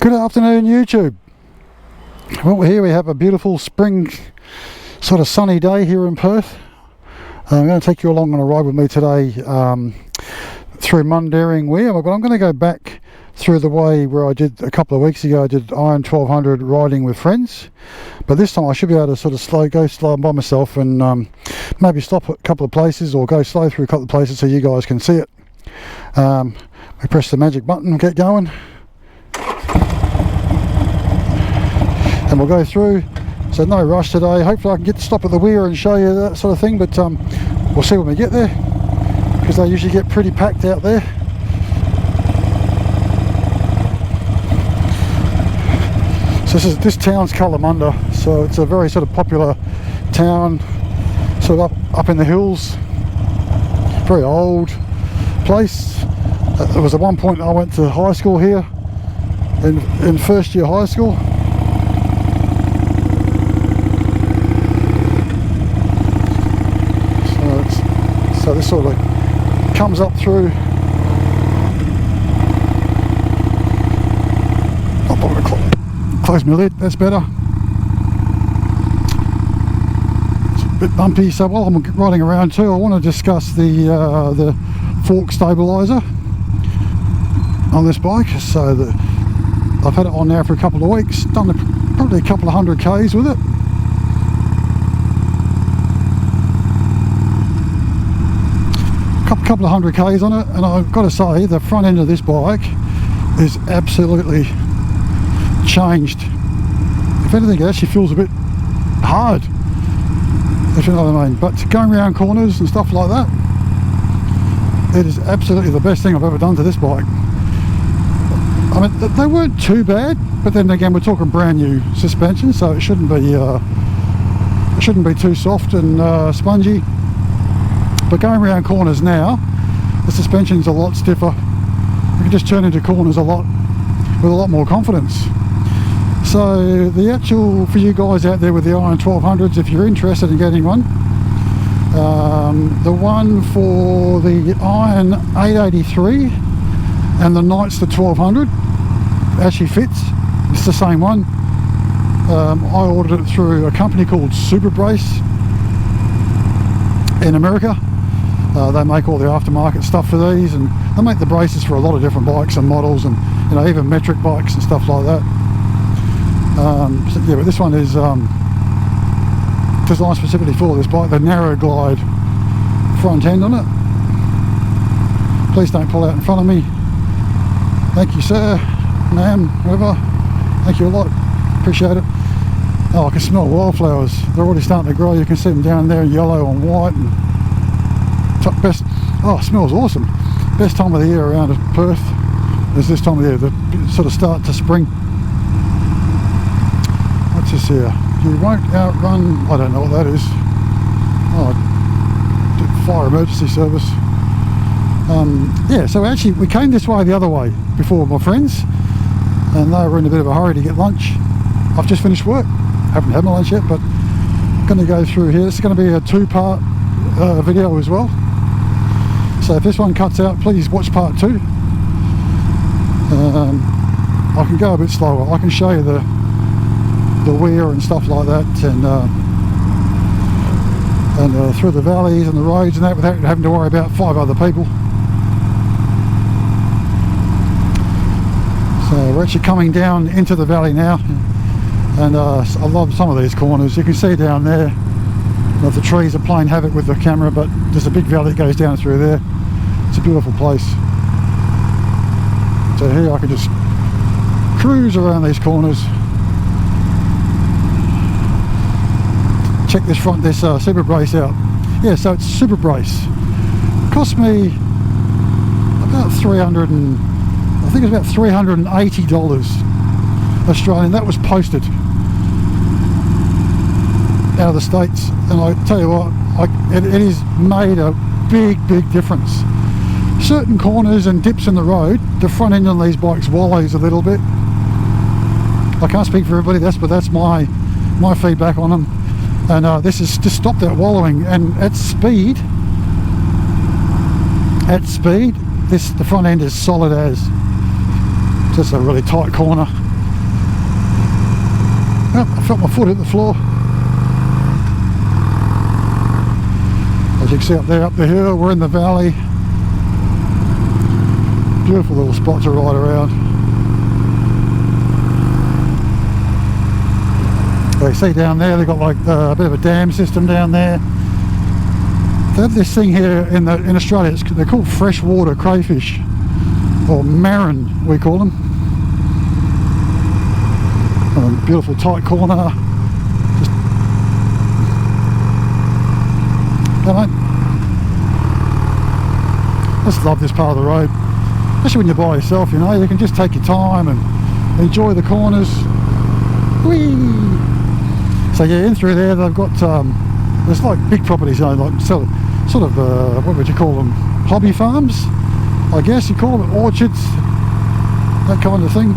Good afternoon, YouTube. Well, here we have a beautiful spring sort of sunny day here in Perth. I'm going to take you along on a ride with me today through Mundaring weir, but I'm going to go back through the way where I did a couple of weeks ago. I did Iron 1200 riding with friends, but this time I should be able to sort of go slow by myself and maybe stop at a couple of places or go slow through a couple of places so you guys can see it. We press the magic button and get going. And we'll go through, so no rush today. Hopefully I can get to stop at the weir and show you that sort of thing, but we'll see when we get there, because they usually get pretty packed out there. So this town's Kalamunda, so it's a very sort of popular town, sort of up in the hills. Very old place. There was at one point I went to high school here, in first year high school. So this sort of comes up through. I'll probably close my lid, that's better. It's a bit bumpy, so while I'm riding around too, I want to discuss the fork stabiliser on this bike. So I've had it on now for a couple of weeks, done probably a couple of 100 Ks with it. Couple of 100 Ks on it, and I've got to say the front end of this bike is absolutely changed. If anything, it actually feels a bit hard, if you know what I mean. But going around corners and stuff like that, it is absolutely the best thing I've ever done to this bike. I mean, they weren't too bad, but then again, we're talking brand new suspension, so it shouldn't be too soft and spongy. But going around corners now, the suspension's a lot stiffer. You can just turn into corners with a lot more confidence. So the actual, for you guys out there with the Iron 1200s, if you're interested in getting one, the one for the Iron 883 and the Knights the 1200 actually fits. It's the same one. I ordered it through a company called Brace in America. They make all the aftermarket stuff for these, and they make the braces for a lot of different bikes and models, and even metric bikes and stuff like that. So yeah, but this one is designed specifically for this bike, the narrow glide front end on it. Please don't pull out in front of me. Thank you, sir, ma'am, whoever. Thank you a lot, appreciate it. Oh, I can smell wildflowers. They're already starting to grow. You can see them down there, yellow and white, and best. Oh, it smells awesome. Best time of the year around Perth is this time of the year, the sort of start to spring. What's this here? You won't outrun, I don't know what that is. Oh, fire emergency service. Yeah, so actually we came this way the other way before with my friends, and they were in a bit of a hurry to get lunch. I've just finished work, haven't had my lunch yet, but I'm going to go through here. This is going to be a two-part video as well. So if this one cuts out, please watch part 2. I can go a bit slower. I can show you the weir and stuff like that, and through the valleys and the roads and that, without having to worry about 5 other people. So we're actually coming down into the valley now, and I love some of these corners. You can see down there, the trees are playing havoc with the camera, but there's a big valley that goes down through there. It's a beautiful place. So here I can just cruise around these corners. Check this Super Brace out. Yeah, so it's Super Brace. Cost me about I think it's about $380 Australian. That was posted out of the States, and I tell you what, it has made a big difference. Certain corners and dips in the road, the front end on these bikes wallows a little bit. I can't speak for everybody, but that's my feedback on them. And this is to stop that wallowing, and at speed, the front end is solid as. Just a really tight corner. Oh, I felt my foot hit the floor. As you can see up there, up the hill, we're in the valley. Beautiful little spot to ride around. You see down there, they've got like a bit of a dam system down there. They have this thing here in Australia, they're called freshwater crayfish, or marron we call them. Beautiful tight corner. Just, just love this part of the road, especially when you're by yourself. You know, you can just take your time and enjoy the corners. Whee! So yeah, in through there they've got there's like big properties, you know, like sort of what would you call them, hobby farms, I guess you call them, orchards, that kind of thing.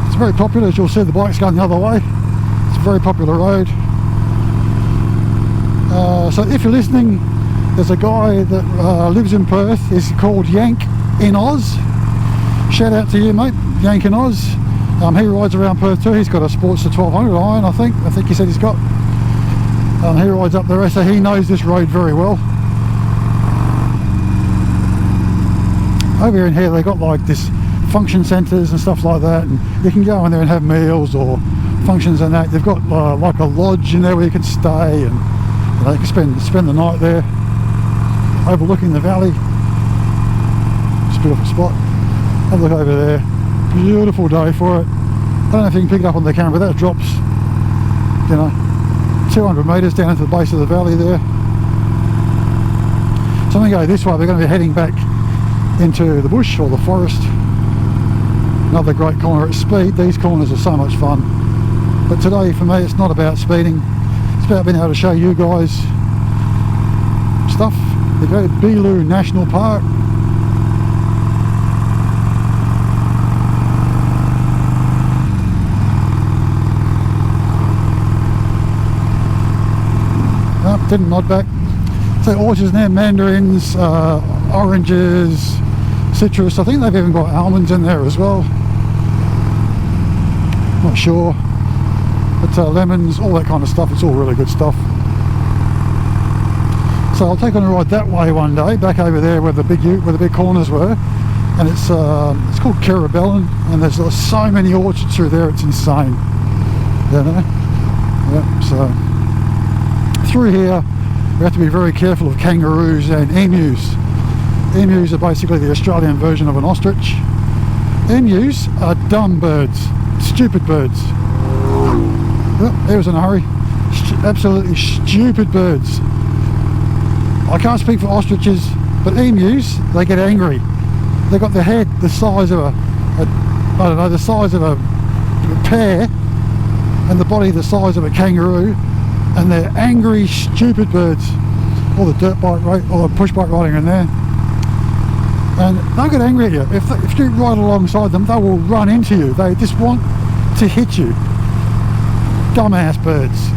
It's very popular, as you'll see the bike's going the other way. It's a very popular road. So if you're listening, there's a guy that lives in Perth. He's called Yank in Oz. Shout out to you, mate, Yank in Oz. He rides around Perth too. He's got a Sportster 1200 iron, I think he said he's got. He rides up the rest, so he knows this road very well. Over in here they got like this function centres and stuff like that, and you can go in there and have meals or functions and that. They've got like a lodge in there where you can stay, and you know, you can spend the night there overlooking the valley. It's a beautiful spot. Have a look over there. Beautiful day for it. I don't know if you can pick it up on the camera, but that drops, you know, 200 metres down into the base of the valley there. So I'm going to go this way. We're going to be heading back into the bush or the forest. Another great corner at speed. These corners are so much fun. But today for me it's not about speeding. It's about being able to show you guys stuff. We go to Beeloo National Park. Didn't nod back. So orchards there, mandarins, oranges, citrus. I think they've even got almonds in there as well. Not sure, but lemons, all that kind of stuff. It's all really good stuff. So I'll take on a ride that way one day, back over there where the big corners were, and it's called Carabellin, and there's so many orchards through there. It's insane. You know? Yep. So through here we have to be very careful of kangaroos and emus. Emus are basically the Australian version of an ostrich. Emus are dumb birds, stupid birds. Oh, there was in a hurry. Absolutely stupid birds. I can't speak for ostriches, but emus, they get angry. They've got the head the size of the size of a pear, and the body the size of a kangaroo. And they're angry, stupid birds. All the dirt bike or the push bike riding in there, and they'll get angry at you. If you ride alongside them, they will run into you. They just want to hit you. Dumbass birds.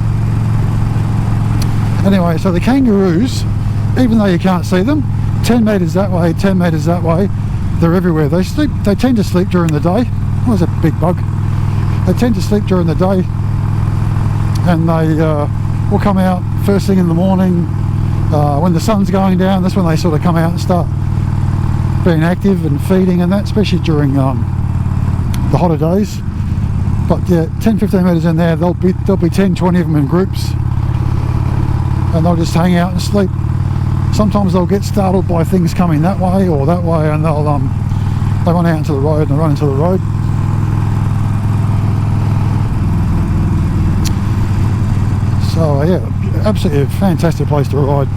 Anyway, so the kangaroos, even though you can't see them, 10 metres that way, 10 metres that way, they're everywhere. They tend to sleep during the day. Oh, there's a big bug. They tend to sleep during the day, and they will come out first thing in the morning when the sun's going down. That's when they sort of come out and start being active and feeding and that, especially during the hotter days. But yeah, 10-15 metres in there, there'll be 10-20 of them in groups, and they'll just hang out and sleep. Sometimes they'll get startled by things coming that way or that way, and they run out into the road and they run into the road. So yeah, absolutely a fantastic place to ride.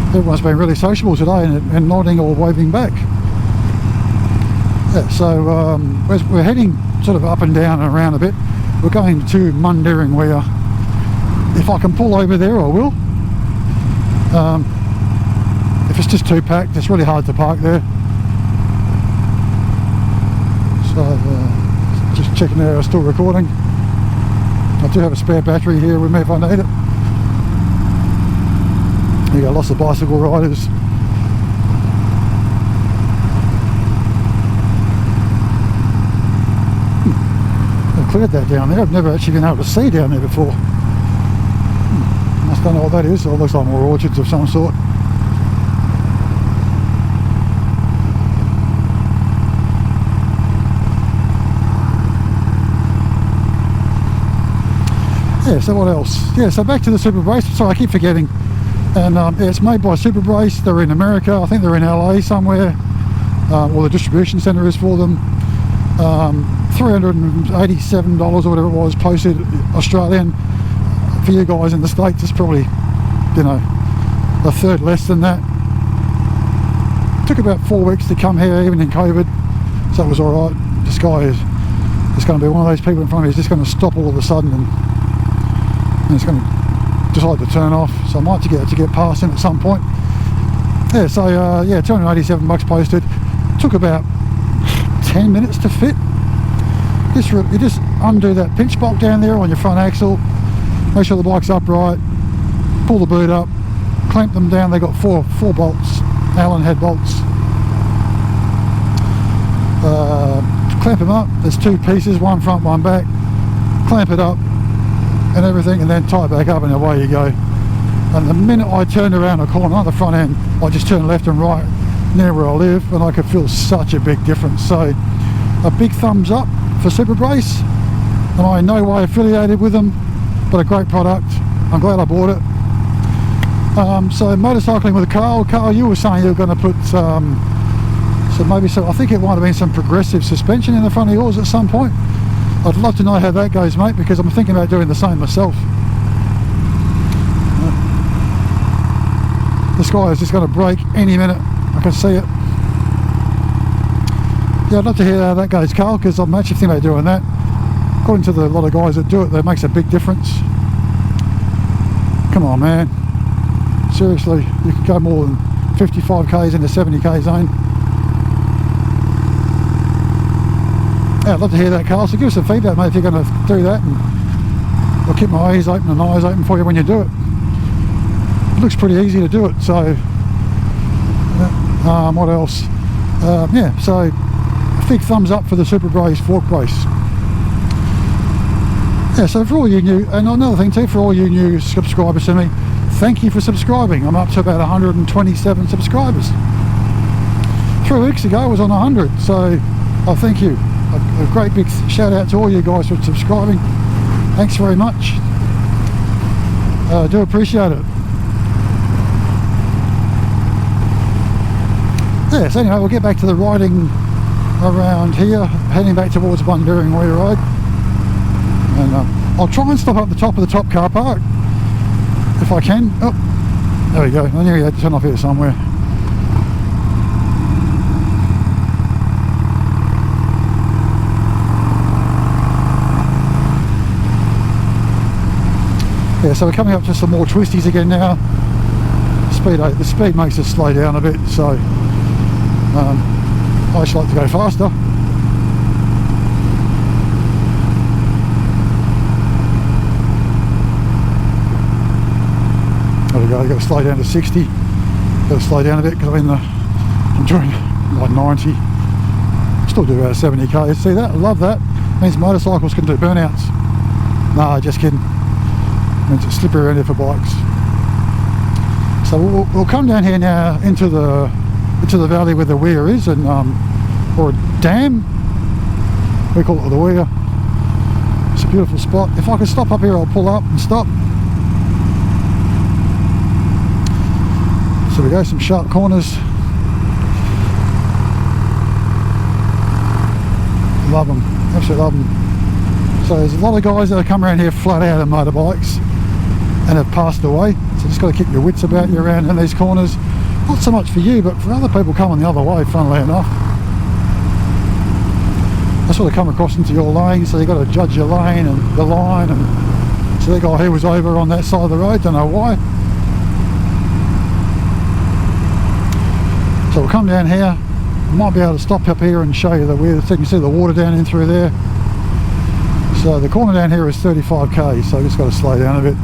Everyone's been really sociable today and nodding or waving back. Yeah, so we're heading sort of up and down and around a bit. We're going to Mundaring weir. If I can pull over there, I will. If it's just too packed, it's really hard to park there. So just checking there, I'm still recording. I do have a spare battery here with me if I need it. You got lots of bicycle riders. cleared that down there. I've never actually been able to see down there before. Must don't know what that is. It looks like more orchards of some sort. Yeah, so what else? Yeah, so back to the Super Brace. Sorry, I keep forgetting. And yeah, it's made by Super Brace. They're in America. I think they're in LA somewhere. Or the distribution centre is for them. $387 or whatever it was, posted Australian. For you guys in the States, it's probably, you know, a third less than that. Took about 4 weeks to come here, even in COVID, so it was alright. This guy is just going to be one of those people in front of me who's just going to stop all of a sudden and it's going to decide to turn off, so I might have to get past him at some point. Yeah, so yeah, 287 bucks posted. Took about 10 minutes to fit. You just undo that pinch bolt down there on your front axle, make sure the bike's upright, pull the boot up, clamp them down. They got four bolts, Allen head bolts. Clamp them up. There's 2 pieces, one front, one back. Clamp it up and everything, and then tie it back up, and away you go. And the minute I turned around a corner on the front end, I just turned left and right near where I live, and I could feel such a big difference. So a big thumbs up for Super Brace, and I'm in no way affiliated with them, but a great product. I'm glad I bought it. So motorcycling with Carl, you were saying you were going to put I think it might have been some progressive suspension in the front of yours at some point. I'd love to know how that goes, mate, because I'm thinking about doing the same myself. This guy is just going to break any minute. I can see it. Yeah, I'd love to hear how that goes, Carl, because I'm actually thinking about doing that. According to a lot of guys that do it, that makes a big difference. Come on, man. Seriously, you could go more than 55 k's in the 70k zone. Yeah, I'd love to hear that, Carl. So give us some feedback, mate, if you're going to do that, and I'll keep my ears open and eyes open for you when you do it. It looks pretty easy to do it. So what else? Yeah, so big thumbs up for the Super Brace fork brace. Yeah, so for all you new, and another thing too, for all you new subscribers to me, thank you for subscribing. I'm up to about 127 subscribers. 3 weeks ago I was on 100, so I thank you. A great big shout out to all you guys for subscribing. Thanks very much. I do appreciate it. Yeah, so anyway, we'll get back to the riding around here, heading back towards Mundaring Weir Road. And I'll try and stop up the top of the top car park if I can. Oh, there we go. I knew you had to turn off here somewhere. Yeah, so we're coming up to some more twisties again now. The speed makes us slow down a bit, so I actually like to go faster. There we go, I've got to slow down to 60. Got to slow down a bit because I'm doing like 90. Still do about 70k. See that? I love that. Means motorcycles can do burnouts. Nah, just kidding. Means it's slippery around here for bikes. So we'll come down here now into the valley where the weir is, and or a dam. We call it the weir. It's a beautiful spot. If I can stop up here, I'll pull up and stop. So we go, some sharp corners. Love them, absolutely love them. So there's a lot of guys that have come around here flat out on motorbikes and have passed away. So just got to keep your wits about you around in these corners. Not so much for you, but for other people coming the other way, funnily enough. They sort of come across into your lane, so you've got to judge your lane and the line. And so that guy here was over on that side of the road, don't know why. So we'll come down here. Might be able to stop up here and show you the weir, so you can see the water down in through there. So the corner down here is 35k, so I just got to slow down a bit.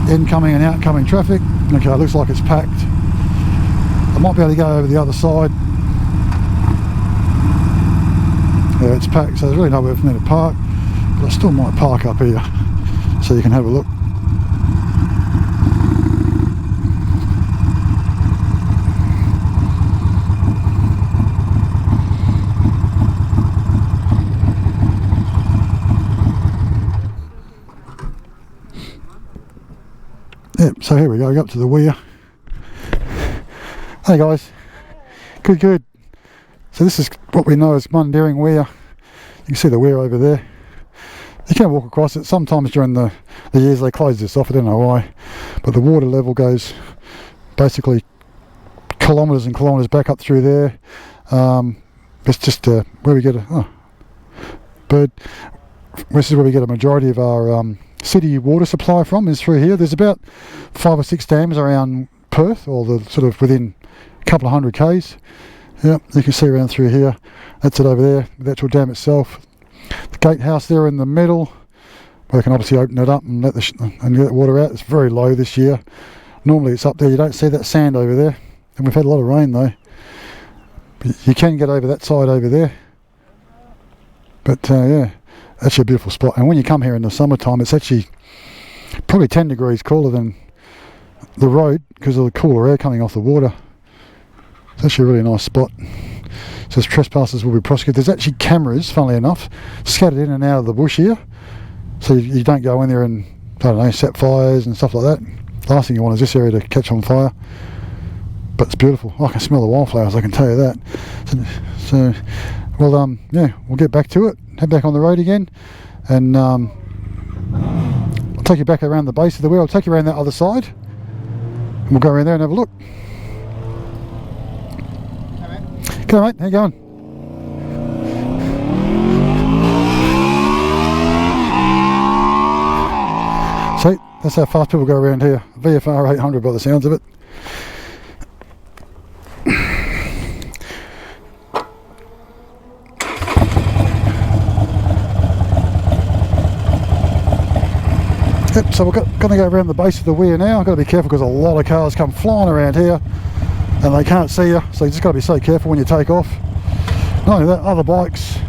Incoming and outcoming traffic. Okay, looks like it's packed. I might be able to go over the other side. Yeah, it's packed, so there's really nowhere for me to park. But I still might park up here so you can have a look. Yep, so here we go, up to the weir. Hey guys, good. So this is what we know as Mundaring weir. You can see the weir over there. You can walk across it. Sometimes during the years they close this off, I don't know why. But the water level goes basically kilometres and kilometres back up through there. It's just where we get a bird. This is where we get a majority of our city water supply from, is through here. There's about 5 or 6 dams around Perth, or the sort of within a couple of 100 k's. Yeah, you can see around through here. That's it over there, the actual dam itself. The gatehouse there in the middle, we can obviously open it up and let the water out. It's very low this year. Normally it's up there. You don't see that sand over there, and we've had a lot of rain though. But you can get over that side over there. But yeah, actually a beautiful spot. And when you come here in the summertime, it's actually probably 10 degrees cooler than the road because of the cooler air coming off the water. It's actually a really nice spot. It says trespassers will be prosecuted. There's actually cameras, funnily enough, scattered in and out of the bush here, so you don't go in there and, I don't know, set fires and stuff like that. The last thing you want is this area to catch on fire. But it's beautiful. I can smell the wildflowers, I can tell you that. So well, yeah, we'll get back to it, head back on the road again, and I'll take you back around the base of the wheel. I'll take you around that other side, and we'll go around there and have a look. Okay mate, how you going? See, that's how fast people go around here. VFR 800 by the sounds of it. Yep, so we're going to go around the base of the weir now. I've got to be careful because a lot of cars come flying around here and they can't see you, so you just got to be so careful when you take off. Not only that, other bikes